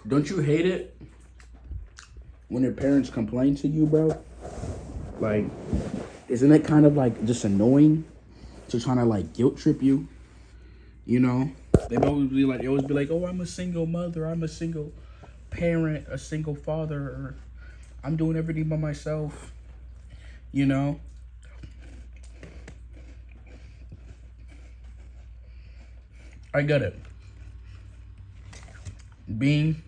Don't you hate it when your parents complain to you, bro? Like, isn't it kind of like just annoying to trying to like guilt trip you? You know, they always be like, "Oh, I'm a single mother. I'm a single parent, a single father. Or I'm doing everything by myself." You know, I get it. Being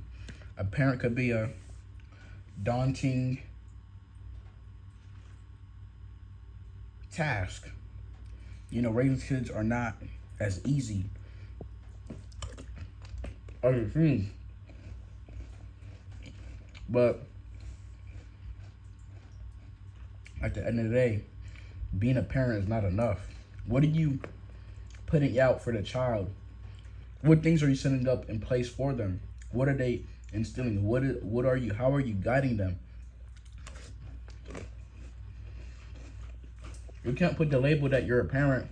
a parent could be a daunting task. You know, raising kids are not as easy as it seems. But at the end of the day, being a parent is not enough. What are you putting out for the child? What things are you setting up in place for them? What are they instilling? What are you? How are you guiding them? You can't put the label that you're a parent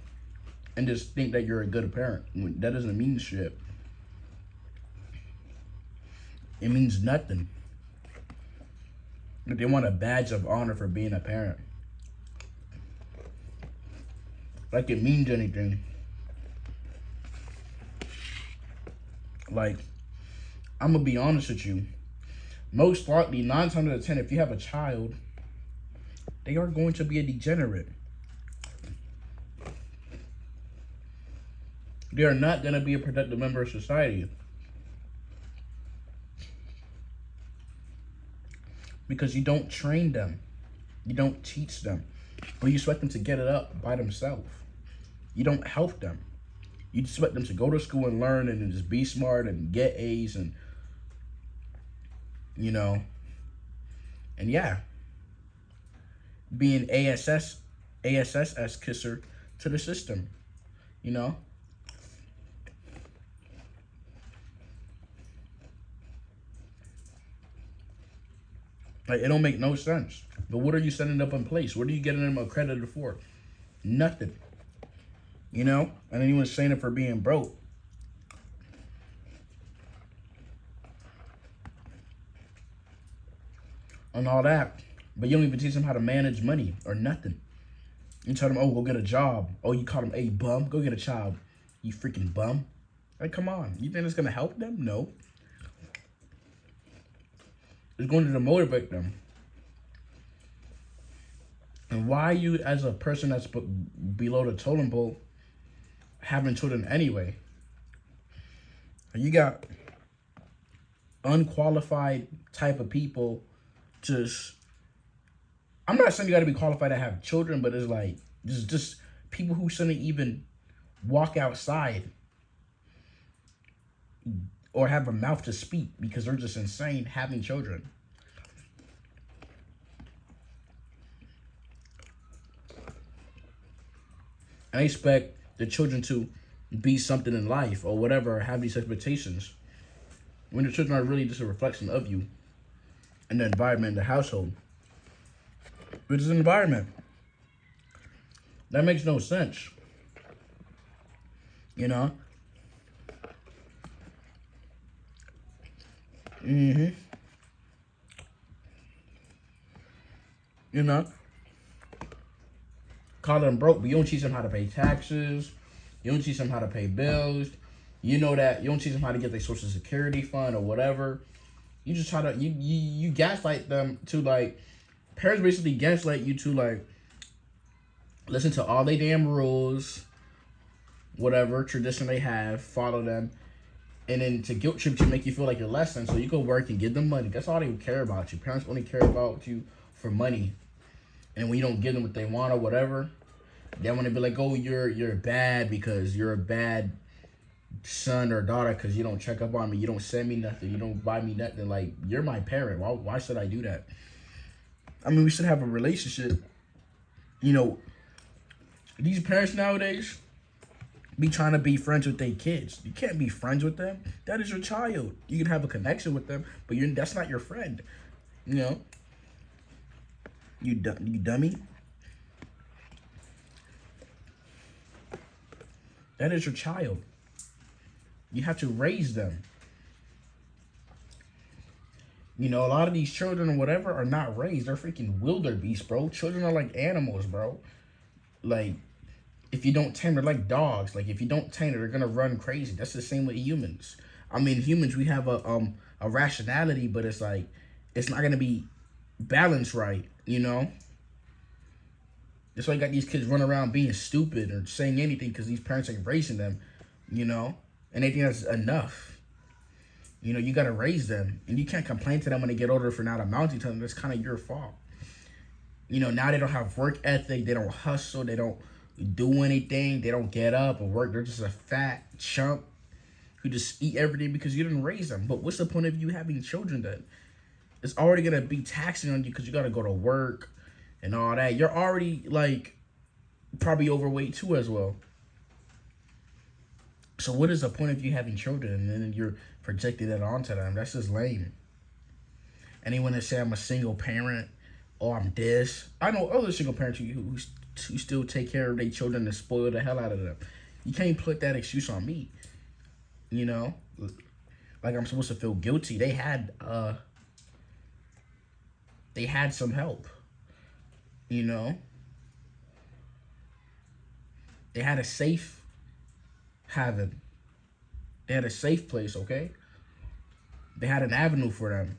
and just think that you're a good parent. That doesn't mean shit. It means nothing. But they want a badge of honor for being a parent. Like it means anything. Like, I'm gonna be honest with you. Most likely, 9 times out of 10, if you have a child, they are going to be a degenerate. They are not going to be a productive member of society. Because you don't train them. You don't teach them. But you expect them to get it up by themselves. You don't help them. You just expect them to go to school and learn and just be smart and get A's and, you know, and yeah, be an ASSS kisser to the system, you know. Like, it don't make no sense. But what are you setting up in place? What are you getting them accredited for? Nothing. You know? And anyone's saying it for being broke. And all that. But you don't even teach them how to manage money or nothing. You tell them, oh, go get a job. Oh, you call them, hey, bum, go get a job. You freaking bum. Like, come on. You think it's going to help them? No. It's going to demotivate them. And why you, as a person that's below the totem pole, having children anyway? You got unqualified type of people just... I'm not saying you got to be qualified to have children, but it's like, just people who shouldn't even walk outside or have a mouth to speak because they're just insane having children. And they expect the children to be something in life or whatever, or have these expectations, when the children are really just a reflection of you and the environment, the household. Which is an environment. That makes no sense. You know? You know? Call them broke, but you don't teach them how to pay taxes. You don't teach them how to pay bills. You know that. You don't teach them how to get their social security fund or whatever. You just try to, you gaslight them to, like, parents basically gaslight you to, like, listen to all they damn rules, whatever tradition they have, follow them, and then to guilt trip you, make you feel like you're less than, so you go work and give them money. That's all they care about you. Parents only care about you for money. And when you don't give them what they want or whatever, they want to be like, oh, you're bad because you're a bad son or daughter because you don't check up on me, you don't send me nothing, you don't buy me nothing. Like, you're my parent. Why should I do that? I mean, we should have a relationship. You know, these parents nowadays be trying to be friends with their kids. You can't be friends with them. That is your child. You can have a connection with them, but that's not your friend. You know? You dummy. That is your child. You have to raise them. You know, a lot of these children or whatever are not raised. They're freaking wildebeests, bro. Children are like animals, bro. Like, if you don't tame, they're like dogs. Like, if you don't tame it, they're gonna run crazy. That's the same with humans. I mean, humans, we have a rationality, but it's like it's not gonna be balanced right. You know. That's why you got these kids running around being stupid or saying anything because these parents ain't raising them. You know, and they think that's enough. You know, you gotta raise them, and you can't complain to them when they get older for not amounting to them. That's kind of your fault. You know, now they don't have work ethic. They don't hustle. They don't do anything. They don't get up or work. They're just a fat chump who just eat every day because you didn't raise them. But what's the point of you having children then? It's already going to be taxing on you because you got to go to work and all that. You're already, like, probably overweight too as well. So what is the point of you having children and then you're projecting that onto them? That's just lame. Anyone that say I'm a single parent or I'm this. I know other single parents who still take care of their children and spoil the hell out of them. You can't put that excuse on me. You know? Like I'm supposed to feel guilty. They had some help. You know? They had a safe haven. They had a safe place, okay? They had an avenue for them.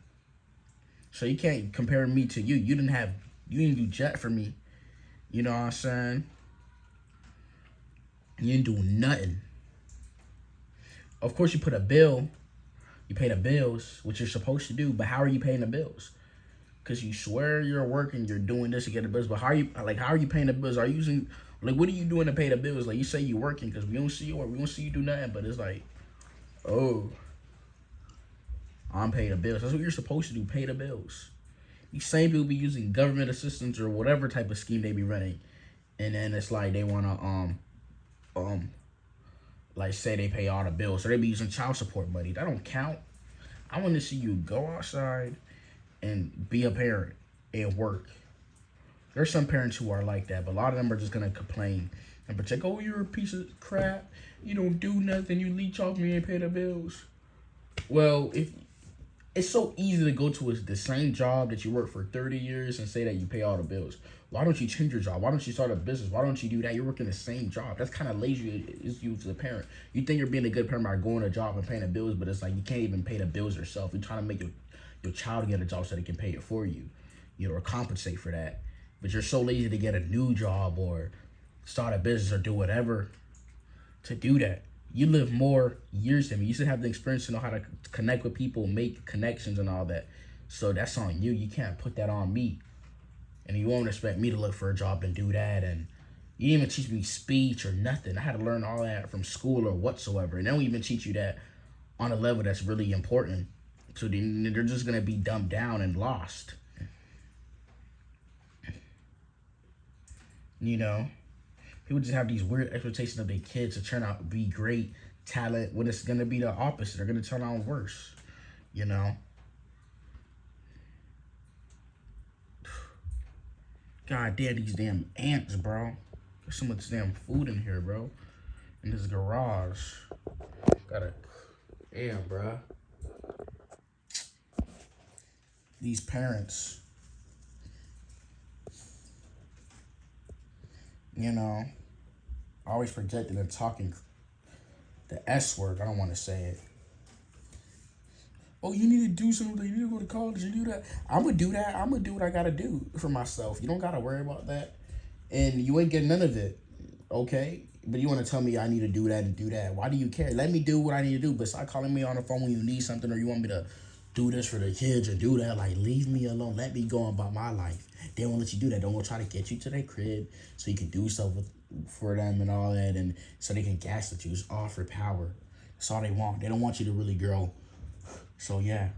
So you can't compare me to you. You didn't do jack for me. You know what I'm saying? You didn't do nothing. Of course you put a bill. You pay the bills, which you're supposed to do, but how are you paying the bills? Because you swear you're working, you're doing this to get the bills, but how are you paying the bills? Are you using, like, what are you doing to pay the bills? Like, you say you're working because we don't see you, or we don't see you do nothing, but it's like, oh, I'm paying the bills. That's what you're supposed to do, pay the bills. These same people be using government assistance or whatever type of scheme they be running, and then it's like they wanna like say they pay all the bills, so they be using child support money. That don't count. I want to see you go outside and be a parent and work. There's some parents who are like that, but a lot of them are just gonna complain and protect. Oh, you're a piece of crap. You don't do nothing. You leech off me and pay the bills. Well, if it's so easy to go to the same job that you work for 30 years and say that you pay all the bills. Why don't you change your job? Why don't you start a business? Why don't you do that? You're working the same job. That's kind of lazy as you as a parent. You think you're being a good parent by going to a job and paying the bills, but it's like you can't even pay the bills yourself. You're trying to make your child get a job so they can pay it for you, you know, or compensate for that. But you're so lazy to get a new job or start a business or do whatever to do that. You live more years than me. You should have the experience to know how to connect with people, make connections and all that. So that's on you. You can't put that on me. And you won't expect me to look for a job and do that. And you didn't even teach me speech or nothing. I had to learn all that from school or whatsoever. And they don't even teach you that on a level that's really important. So they're just going to be dumbed down and lost. You know? People just have these weird expectations of their kids to turn out to be great talent when it's going to be the opposite. They're going to turn out worse, you know? God damn, these damn ants, bro. There's so much damn food in here, bro. In this garage. Damn, bro. These parents. You know, always projecting and talking the S word. I don't want to say it. Oh, you need to do something. You need to go to college and do that. I'm going to do that. I'm going to do what I got to do for myself. You don't got to worry about that. And you ain't getting none of it. Okay? But you want to tell me I need to do that and do that. Why do you care? Let me do what I need to do. But stop calling me on the phone when you need something or you want me to do this for the kids or do that. Like, leave me alone. Let me go on about my life. They won't let you do that. They won't try to get you to their crib so you can do stuff for them and all that. And so they can gaslight you. It's all for power. That's all they want. They don't want you to really grow. So, yeah.